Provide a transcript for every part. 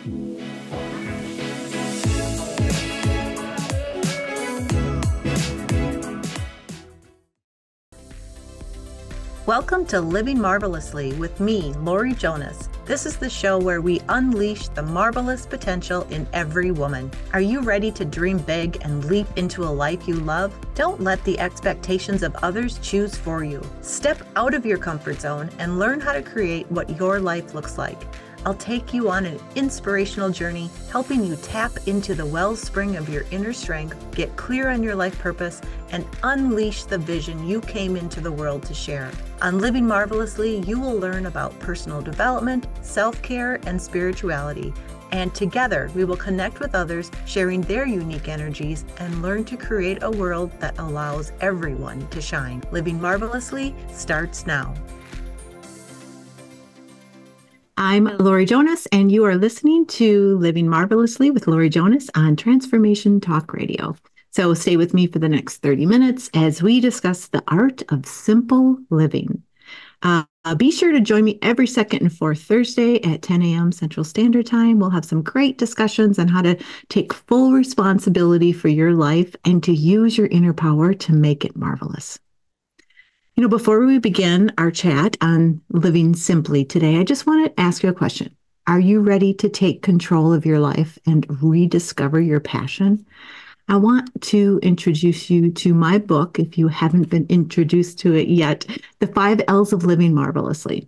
Welcome to Living Marvelously with me, Laurie Jonas. This is the show where we unleash the marvelous potential in every woman. Are you ready to dream big and leap into a life you love? Don't let the expectations of others choose for you. Step out of your comfort zone and learn how to create what your life looks like. I'll take you on an inspirational journey, helping you tap into the wellspring of your inner strength, get clear on your life purpose, and unleash the vision you came into the world to share. On Living Marvelously, you will learn about personal development, self-care, and spirituality. And together, we will connect with others, sharing their unique energies, and learn to create a world that allows everyone to shine. Living Marvelously starts now. I'm Laurie Jonas, and you are listening to Living Marvelously with Laurie Jonas on Transformation Talk Radio. So stay with me for the next 30 minutes as we discuss the art of simple living. Be sure to join me every second and fourth Thursday at 10 a.m. Central Standard Time. We'll have some great discussions on how to take full responsibility for your life and to use your inner power to make it marvelous. Before we begin our chat on living simply today, I just want to ask you a question. Are you ready to take control of your life and rediscover your passion? I want to introduce you to my book, if you haven't been introduced to it yet, The 5 L's of Living Marvelously.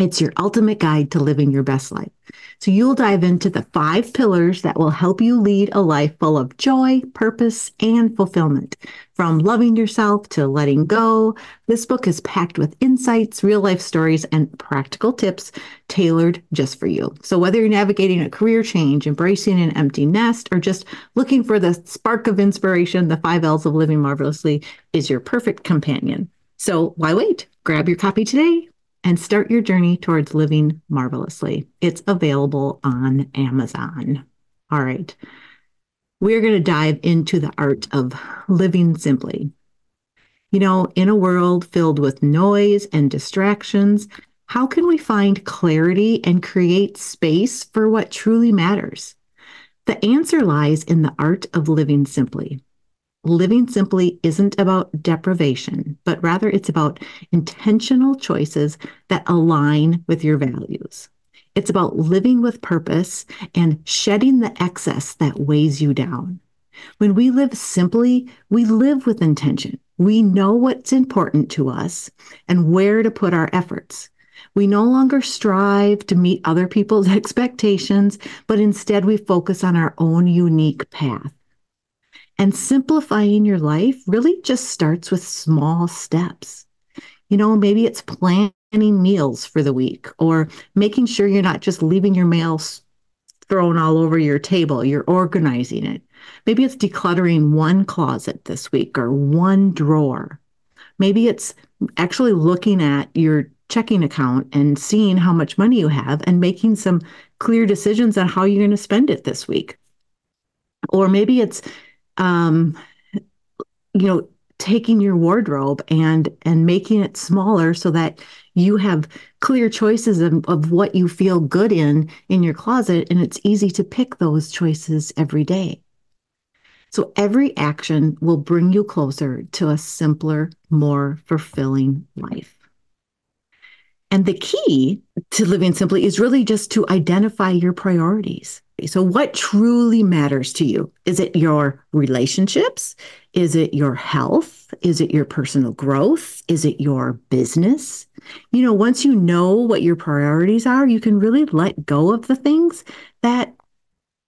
It's your ultimate guide to living your best life. So you'll dive into the 5 pillars that will help you lead a life full of joy, purpose, and fulfillment. From loving yourself to letting go, this book is packed with insights, real-life stories, and practical tips tailored just for you. So whether you're navigating a career change, embracing an empty nest, or just looking for the spark of inspiration, the 5 L's of Living Marvelously is your perfect companion. So why wait? Grab your copy today and start your journey towards living marvelously. It's available on Amazon. All right. We're going to dive into the art of living simply. In a world filled with noise and distractions, how can we find clarity and create space for what truly matters? The answer lies in the art of living simply. Living simply isn't about deprivation, but rather it's about intentional choices that align with your values. It's about living with purpose and shedding the excess that weighs you down. When we live simply, we live with intention. We know what's important to us and where to put our efforts. We no longer strive to meet other people's expectations, but instead we focus on our own unique path. And simplifying your life really just starts with small steps. Maybe it's planning meals for the week or making sure you're not just leaving your mail thrown all over your table. You're organizing it. Maybe it's decluttering one closet this week or one drawer. Maybe it's actually looking at your checking account and seeing how much money you have and making some clear decisions on how you're going to spend it this week. Or maybe it's taking your wardrobe and making it smaller so that you have clear choices of what you feel good in your closet, and it's easy to pick those choices every day. So every action will bring you closer to a simpler, more fulfilling life. And the key to living simply is really just to identify your priorities. So what truly matters to you? Is it your relationships? Is it your health? Is it your personal growth? Is it your business? Once you know what your priorities are, you can really let go of the things that,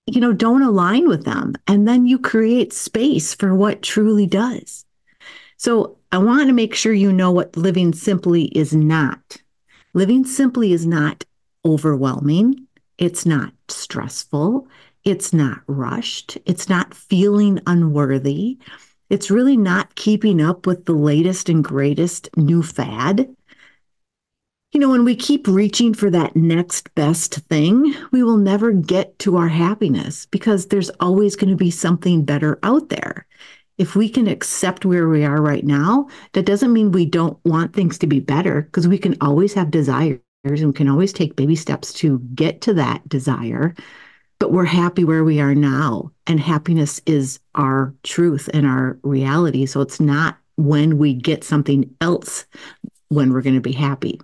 don't align with them. And then you create space for what truly does. So I want to make sure you know what living simply is not. Living simply is not overwhelming. It's not stressful. It's not rushed. It's not feeling unworthy. It's really not keeping up with the latest and greatest new fad. When we keep reaching for that next best thing, we will never get to our happiness because there's always going to be something better out there. If we can accept where we are right now, that doesn't mean we don't want things to be better, because we can always have desires and we can always take baby steps to get to that desire, but we're happy where we are now. And happiness is our truth and our reality. So it's not when we get something else when we're going to be happy.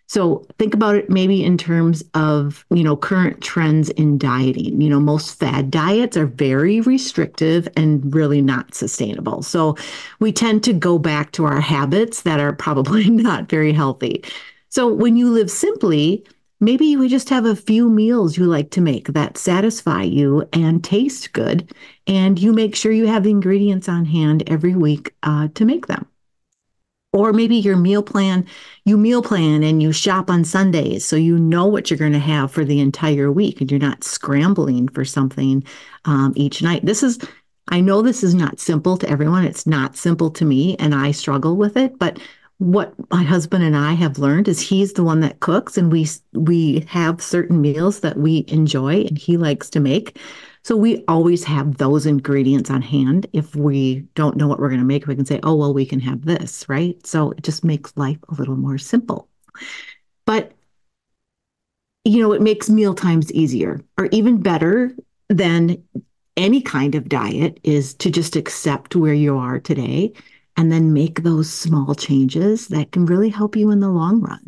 So think about it maybe in terms of, current trends in dieting. Most fad diets are very restrictive and really not sustainable. So we tend to go back to our habits that are probably not very healthy. So when you live simply, maybe you just have a few meals you like to make that satisfy you and taste good, and you make sure you have the ingredients on hand every week to make them. Or maybe you meal plan and you shop on Sundays so you know what you're going to have for the entire week and you're not scrambling for something each night. I know this is not simple to everyone. It's not simple to me and I struggle with it. But what my husband and I have learned is he's the one that cooks, and we have certain meals that we enjoy and he likes to make. So we always have those ingredients on hand. If we don't know what we're going to make, we can say, oh, well, we can have this, right? So it just makes life a little more simple. But, it makes meal times easier, or even better than any kind of diet is to just accept where you are today and then make those small changes that can really help you in the long run.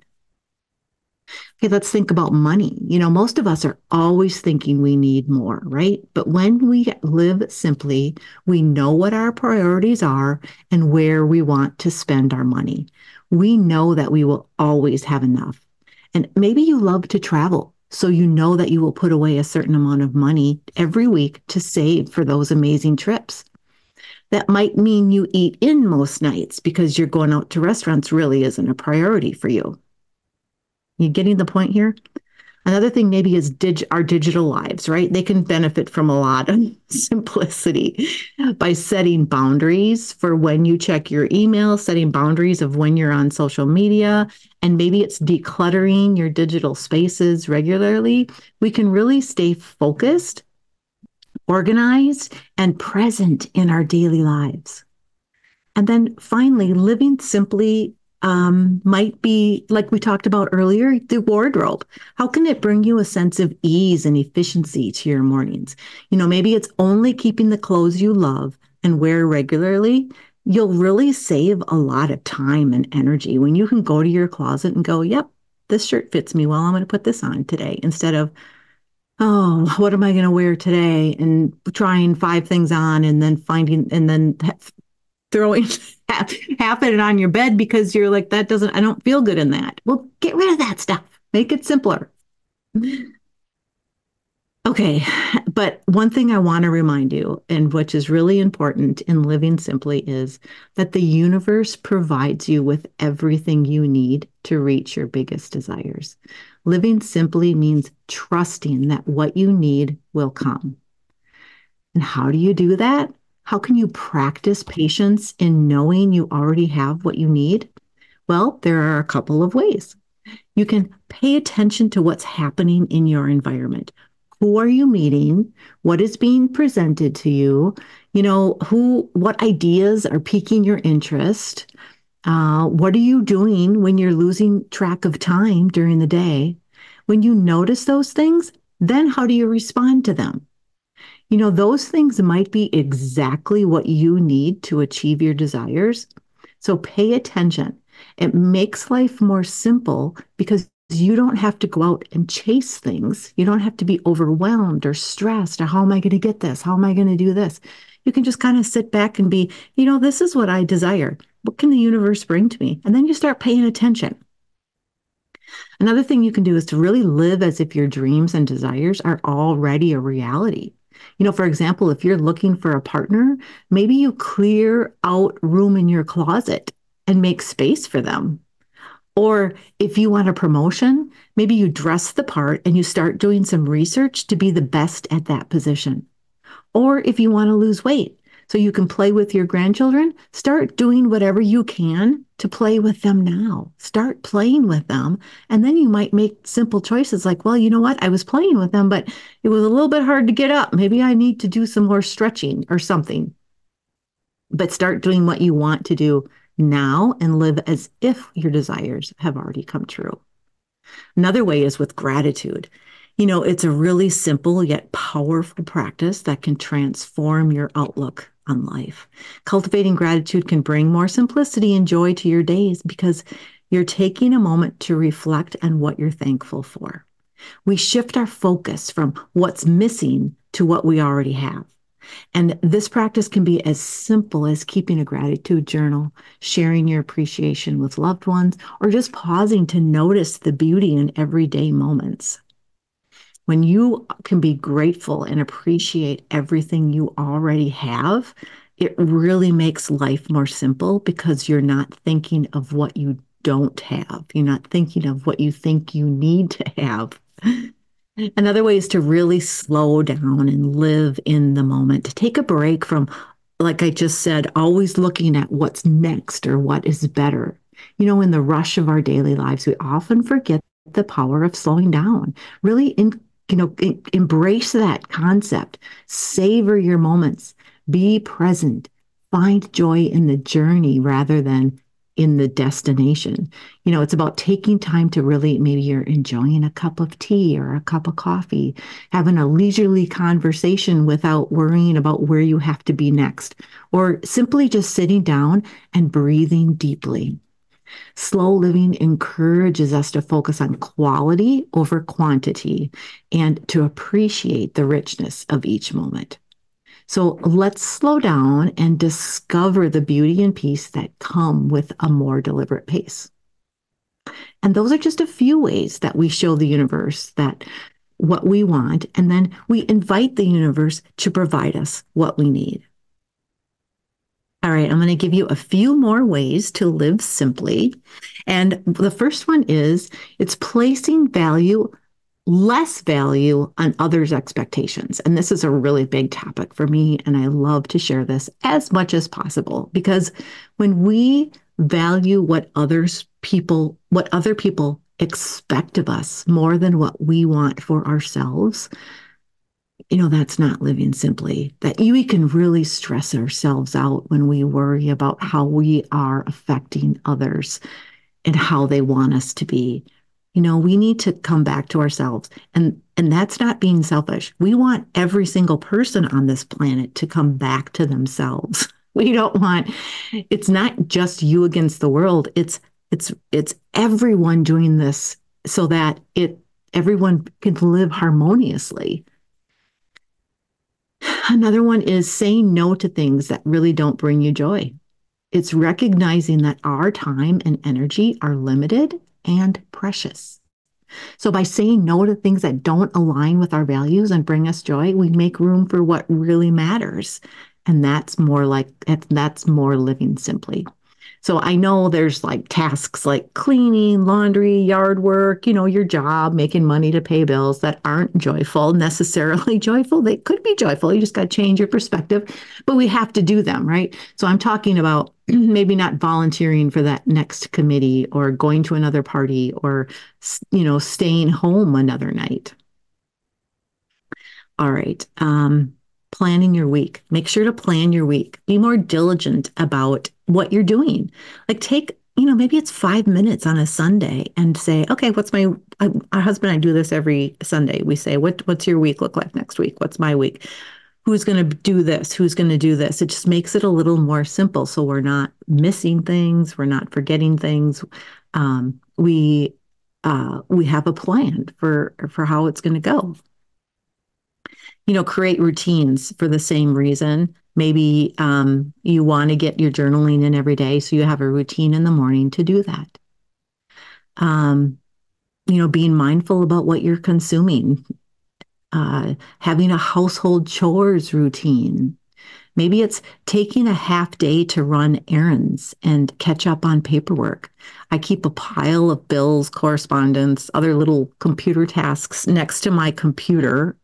Okay, let's think about money. Most of us are always thinking we need more, right? But when we live simply, we know what our priorities are and where we want to spend our money. We know that we will always have enough. And maybe you love to travel, so you know that you will put away a certain amount of money every week to save for those amazing trips. That might mean you eat in most nights because you're going out to restaurants really isn't a priority for you. You getting the point here? Another thing maybe is our digital lives, right? They can benefit from a lot of simplicity by setting boundaries for when you check your email, setting boundaries of when you're on social media, and maybe it's decluttering your digital spaces regularly. We can really stay focused, organized, and present in our daily lives. And then finally, living simply might be, like we talked about earlier, the wardrobe. How can it bring you a sense of ease and efficiency to your mornings? Maybe it's only keeping the clothes you love and wear regularly. You'll really save a lot of time and energy when you can go to your closet and go, yep, this shirt fits me well. I'm going to put this on today, instead of, oh, what am I going to wear today? And trying 5 things on and then throwing half of it on your bed because you're like, I don't feel good in that. Well, get rid of that stuff. Make it simpler. Okay, but one thing I want to remind you, and which is really important in living simply, is that the universe provides you with everything you need to reach your biggest desires. Living simply means trusting that what you need will come. And how do you do that? How can you practice patience in knowing you already have what you need? Well, there are a couple of ways. You can pay attention to what's happening in your environment. Who are you meeting? What is being presented to you? What ideas are piquing your interest? What are you doing when you're losing track of time during the day? When you notice those things, then how do you respond to them? Those things might be exactly what you need to achieve your desires. So pay attention. It makes life more simple because you don't have to go out and chase things. You don't have to be overwhelmed or stressed or how am I going to get this? How am I going to do this? You can just kind of sit back and be, this is what I desire. What can the universe bring to me? And then you start paying attention. Another thing you can do is to really live as if your dreams and desires are already a reality. For example, if you're looking for a partner, maybe you clear out room in your closet and make space for them. Or if you want a promotion, maybe you dress the part and you start doing some research to be the best at that position. Or if you want to lose weight so you can play with your grandchildren, start doing whatever you can to play with them now. Start playing with them. And then you might make simple choices like, well, you know what? I was playing with them, but it was a little bit hard to get up. Maybe I need to do some more stretching or something. But start doing what you want to do now and live as if your desires have already come true. Another way is with gratitude. It's a really simple yet powerful practice that can transform your outlook on life. Cultivating gratitude can bring more simplicity and joy to your days because you're taking a moment to reflect on what you're thankful for. We shift our focus from what's missing to what we already have. And this practice can be as simple as keeping a gratitude journal, sharing your appreciation with loved ones, or just pausing to notice the beauty in everyday moments. When you can be grateful and appreciate everything you already have, it really makes life more simple because you're not thinking of what you don't have. You're not thinking of what you think you need to have. Another way is to really slow down and live in the moment, to take a break from, like I just said, always looking at what's next or what is better. In the rush of our daily lives, we often forget the power of slowing down. Really, embrace that concept. Savor your moments. Be present. Find joy in the journey rather than in the destination. It's about taking time to really, maybe you're enjoying a cup of tea or a cup of coffee, having a leisurely conversation without worrying about where you have to be next, or simply just sitting down and breathing deeply. Slow living encourages us to focus on quality over quantity and to appreciate the richness of each moment. So let's slow down and discover the beauty and peace that come with a more deliberate pace. And those are just a few ways that we show the universe that what we want, and then we invite the universe to provide us what we need. All right, I'm going to give you a few more ways to live simply. And the first one is it's placing less value on others' expectations. And this is a really big topic for me. And I love to share this as much as possible because when we value what other people expect of us more than what we want for ourselves, that's not living simply. That we can really stress ourselves out when we worry about how we are affecting others and how they want us to be. We need to come back to ourselves. And that's not being selfish. We want every single person on this planet to come back to themselves. It's not just you against the world. It's everyone doing this so that everyone can live harmoniously. Another one is saying no to things that really don't bring you joy. It's recognizing that our time and energy are limited and precious. So by saying no to things that don't align with our values and bring us joy, we make room for what really matters. And that's more living simply. So I know there's like tasks like cleaning, laundry, yard work, your job, making money to pay bills that aren't necessarily joyful. They could be joyful. You just got to change your perspective, but we have to do them, right? So I'm talking about maybe not volunteering for that next committee or going to another party or, staying home another night. All right. Planning your week. Make sure to plan your week. Be more diligent about what you're doing. Like maybe it's 5 minutes on a Sunday and say, okay, our husband and I do this every Sunday. We say, what's your week look like next week? What's my week? Who's going to do this? Who's going to do this? It just makes it a little more simple. So we're not missing things. We're not forgetting things. We have a plan for how it's going to go. Create routines for the same reason. Maybe you want to get your journaling in every day, so you have a routine in the morning to do that. Being mindful about what you're consuming, having a household chores routine. Maybe it's taking a half day to run errands and catch up on paperwork. I keep a pile of bills, correspondence, other little computer tasks next to my computer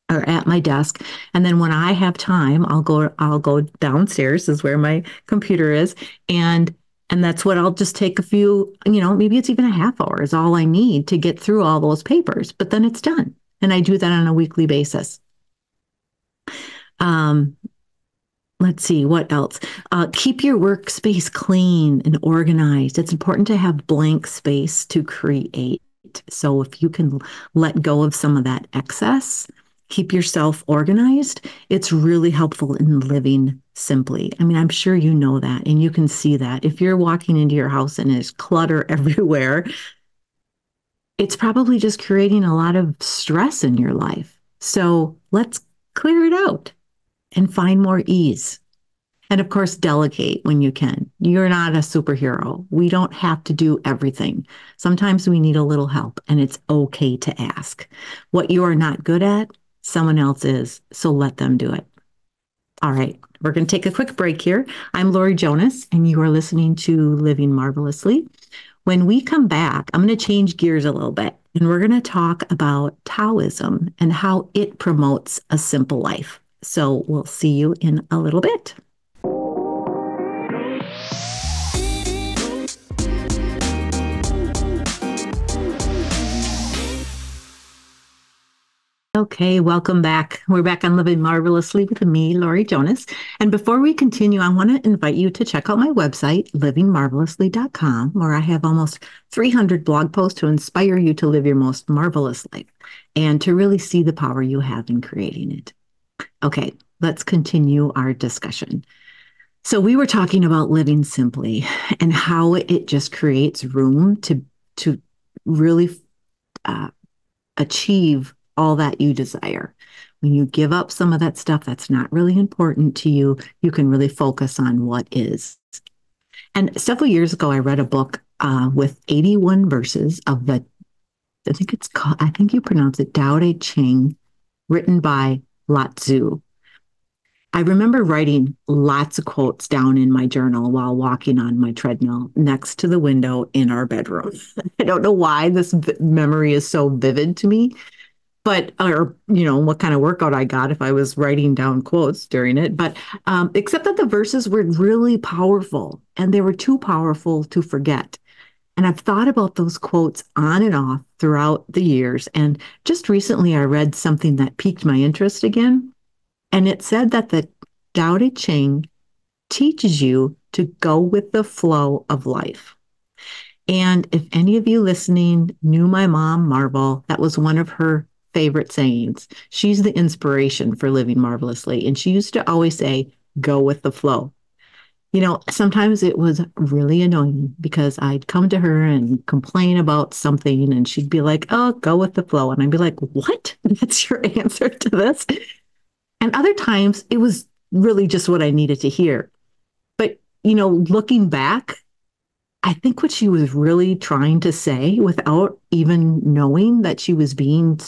or at my desk. And then when I have time, I'll go downstairs is where my computer is. And that's what I'll just take a few, maybe it's even a half hour is all I need to get through all those papers, but then it's done. And I do that on a weekly basis. Let's see, what else? Keep your workspace clean and organized. It's important to have blank space to create. So if you can let go of some of that excess, keep yourself organized, it's really helpful in living simply. I mean, I'm sure you know that and you can see that. If you're walking into your house and there's clutter everywhere, it's probably just creating a lot of stress in your life. So let's clear it out and find more ease. And of course, delegate when you can. You're not a superhero. We don't have to do everything. Sometimes we need a little help, and it's okay to ask. What you are not good at, someone else is, so let them do it. All right, we're going to take a quick break here. I'm Laurie Jonas, and you are listening to Living Marvelously. When we come back, I'm going to change gears a little bit, and we're going to talk about Taoism and how it promotes a simple life. So we'll see you in a little bit. Okay, welcome back. We're back on Living Marvelously with me, Laurie Jonas. And before we continue, I want to invite you to check out my website, livingmarvelously.com, where I have almost 300 blog posts to inspire you to live your most marvelous life and to really see the power you have in creating it. Okay, let's continue our discussion. So we were talking about living simply and how it just creates room to really achieve all that you desire. When you give up some of that stuff that's not really important to you, you can really focus on what is. And several years ago, I read a book with 81 verses of I think you pronounce it Tao Te Ching, written by Lao Tzu. I remember writing lots of quotes down in my journal while walking on my treadmill next to the window in our bedroom. I don't know why this memory is so vivid to me, but or what kind of workout I got if I was writing down quotes during it. But except that the verses were really powerful, and they were too powerful to forget. And I've thought about those quotes on and off throughout the years. And just recently, I read something that piqued my interest again, and it said that the Tao Te Ching teaches you to go with the flow of life. And if any of you listening knew my mom, Marvel, that was one of her favorite sayings. She's the inspiration for living marvelously. And she used to always say, go with the flow. Sometimes it was really annoying because I'd come to her and complain about something and she'd be like, oh, go with the flow. And I'd be like, what? That's your answer to this? And other times it was really just what I needed to hear. But, looking back, I think what she was really trying to say without even knowing that she was being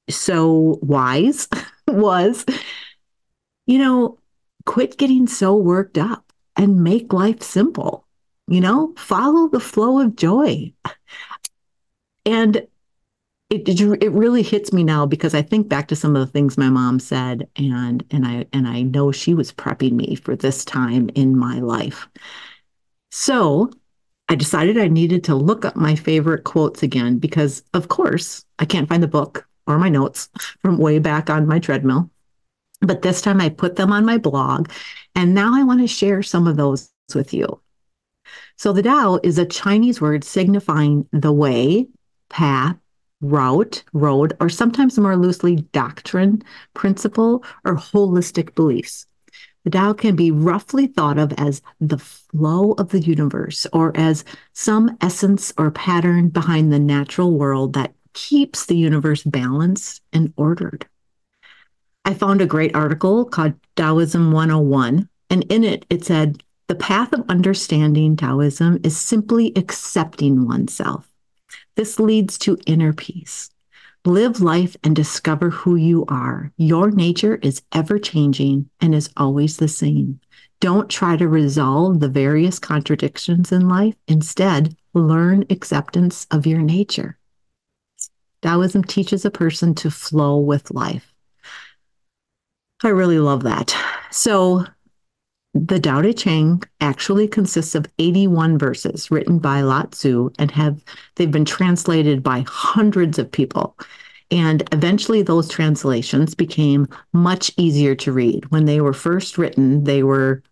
so wise was, quit getting so worked up and make life simple, follow the flow of joy. And it really hits me now because I think back to some of the things my mom said, and I know she was prepping me for this time in my life. So I decided I needed to look up my favorite quotes again because, of course, I can't find the book or my notes from way back on my treadmill. But this time I put them on my blog, and now I want to share some of those with you. So the Tao is a Chinese word signifying the way, path, route, road, or sometimes more loosely doctrine, principle, or holistic beliefs. The Tao can be roughly thought of as the flow of the universe or as some essence or pattern behind the natural world that keeps the universe balanced and ordered. I found a great article called Taoism 101, and in it, it said, the path of understanding Taoism is simply accepting oneself. This leads to inner peace. Live life and discover who you are. Your nature is ever changing and is always the same. Don't try to resolve the various contradictions in life. Instead, learn acceptance of your nature. Taoism teaches a person to flow with life. I really love that. So the Tao Te Ching actually consists of 81 verses written by Lao Tzu and they've been translated by hundreds of people. And eventually those translations became much easier to read. When they were first written, they were,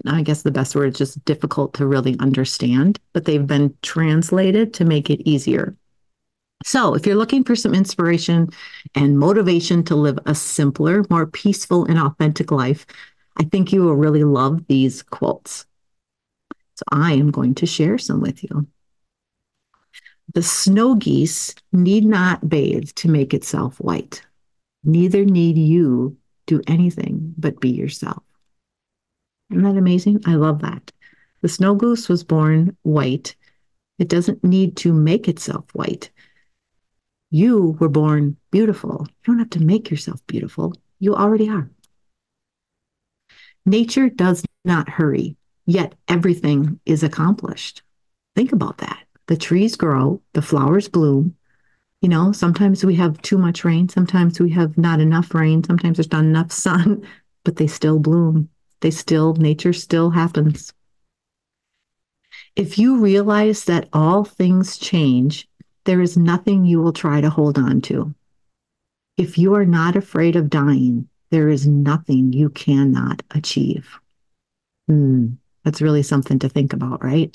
I guess the best word is just difficult to really understand, but they've been translated to make it easier. So, if you're looking for some inspiration and motivation to live a simpler, more peaceful, and authentic life, I think you will really love these quotes. So, I am going to share some with you. The snow geese need not bathe to make itself white. Neither need you do anything but be yourself. Isn't that amazing? I love that. The snow goose was born white. It doesn't need to make itself white. You were born beautiful. You don't have to make yourself beautiful. You already are. Nature does not hurry, yet everything is accomplished. Think about that. The trees grow, the flowers bloom. You know, sometimes we have too much rain, sometimes we have not enough rain, sometimes there's not enough sun, but they still bloom. Nature still happens. If you realize that all things change, there is nothing you will try to hold on to. If you are not afraid of dying, there is nothing you cannot achieve. That's really something to think about, right?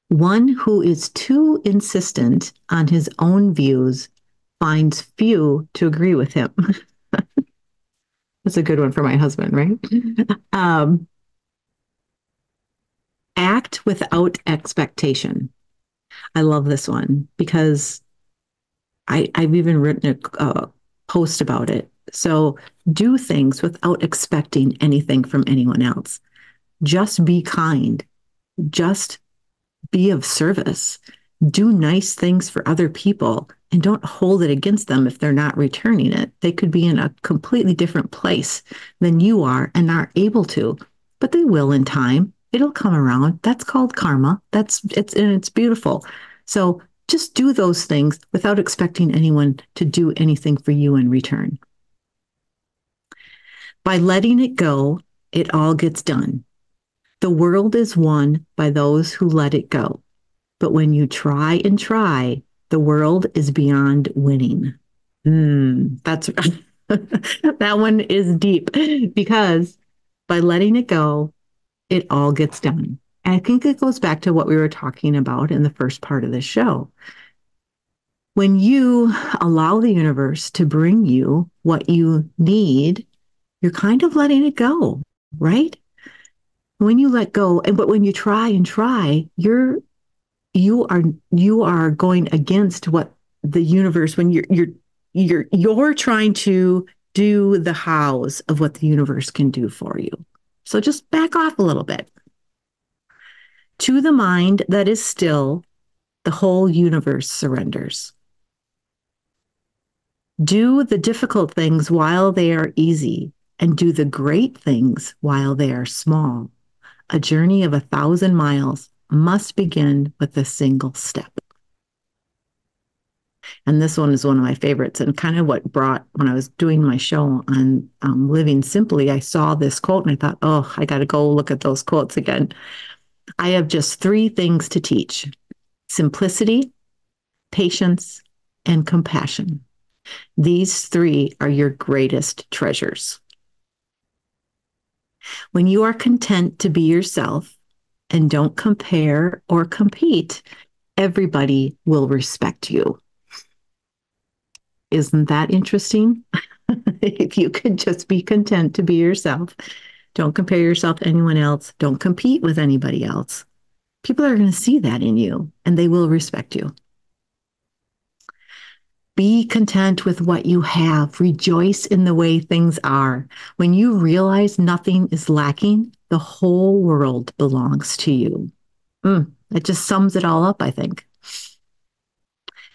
One who is too insistent on his own views finds few to agree with him. That's a good one for my husband, right? Act without expectation. I love this one because I've even written a post about it. So do things without expecting anything from anyone else. Just be kind. Just be of service. Do nice things for other people and don't hold it against them if they're not returning it. They could be in a completely different place than you are and aren't able to, but they will in time. It'll come around. That's called karma. It's beautiful. So just do those things without expecting anyone to do anything for you in return. By letting it go, it all gets done. The world is won by those who let it go. But when you try and try, the world is beyond winning. That's that one is deep because by letting it go, it all gets done. And I think it goes back to what we were talking about in the first part of this show. When you allow the universe to bring you what you need, you're kind of letting it go, right? When you let go, but when you try and try, you are going against what the universe, when you're trying to do the hows of what the universe can do for you. So just back off a little bit. To the mind that is still, the whole universe surrenders. Do the difficult things while they are easy, and do the great things while they are small. A journey of 1,000 miles must begin with a single step. And this one is one of my favorites, and kind of what brought, when I was doing my show on Living Simply, I saw this quote and I thought, oh, I got to go look at those quotes again. I have just 3 things to teach: simplicity, patience, and compassion. These 3 are your greatest treasures. When you are content to be yourself and don't compare or compete, everybody will respect you. Isn't that interesting? If you could just be content to be yourself, don't compare yourself to anyone else, don't compete with anybody else, people are going to see that in you and they will respect you. Be content with what you have. Rejoice in the way things are. When you realize nothing is lacking, the whole world belongs to you. It just sums it all up, I think.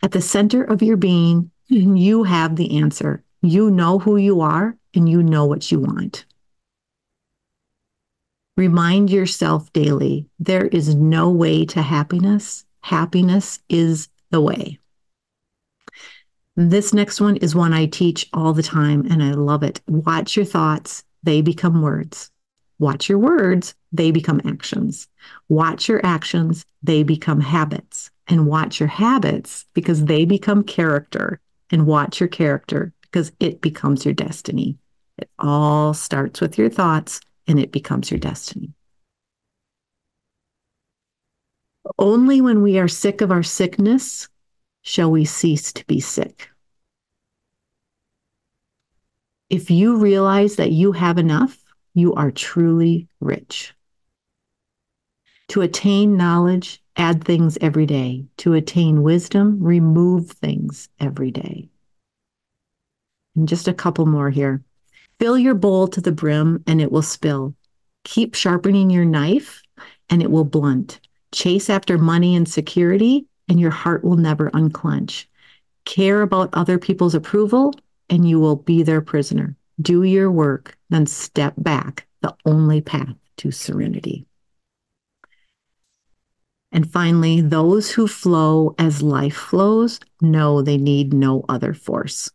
At the center of your being, you have the answer. You know who you are and you know what you want. Remind yourself daily, there is no way to happiness. Happiness is the way. This next one is one I teach all the time, and I love it. Watch your thoughts, they become words. Watch your words, they become actions. Watch your actions, they become habits. And watch your habits because they become character. And watch your character because it becomes your destiny. It all starts with your thoughts and it becomes your destiny. Only when we are sick of our sickness shall we cease to be sick. If you realize that you have enough, you are truly rich. To attain knowledge, add things every day. To attain wisdom, remove things every day. And just a couple more here. Fill your bowl to the brim and it will spill. Keep sharpening your knife and it will blunt. Chase after money and security and your heart will never unclench. Care about other people's approval and you will be their prisoner. Do your work, then step back, the only path to serenity. And finally, those who flow as life flows know they need no other force.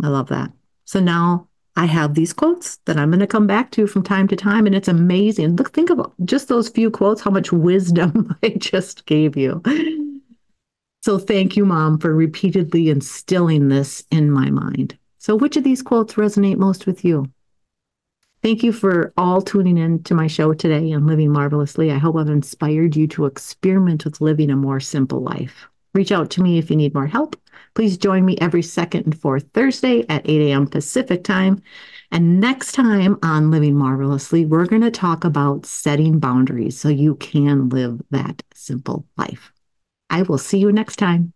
I love that. So now I have these quotes that I'm going to come back to from time to time, and it's amazing. Look, think about just those few quotes, how much wisdom I just gave you. So thank you, Mom, for repeatedly instilling this in my mind. So which of these quotes resonate most with you? Thank you for all tuning in to my show today on Living Marvelously. I hope I've inspired you to experiment with living a more simple life. Reach out to me if you need more help. Please join me every second and fourth Thursday at 8 a.m. Pacific time. And next time on Living Marvelously, we're going to talk about setting boundaries so you can live that simple life. I will see you next time.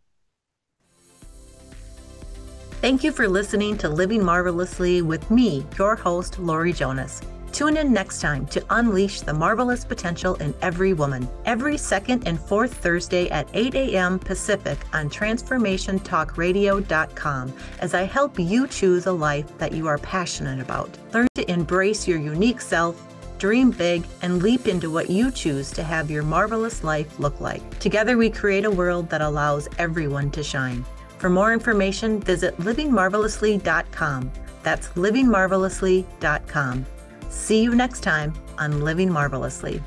Thank you for listening to Living Marvelously with me, your host, Laurie Jonas. Tune in next time to unleash the marvelous potential in every woman, every second and fourth Thursday at 8 a.m. Pacific on transformationtalkradio.com as I help you choose a life that you are passionate about. Learn to embrace your unique self, dream big, and leap into what you choose to have your marvelous life look like. Together we create a world that allows everyone to shine. For more information, visit livingmarvelously.com. That's livingmarvelously.com. See you next time on Living Marvelously.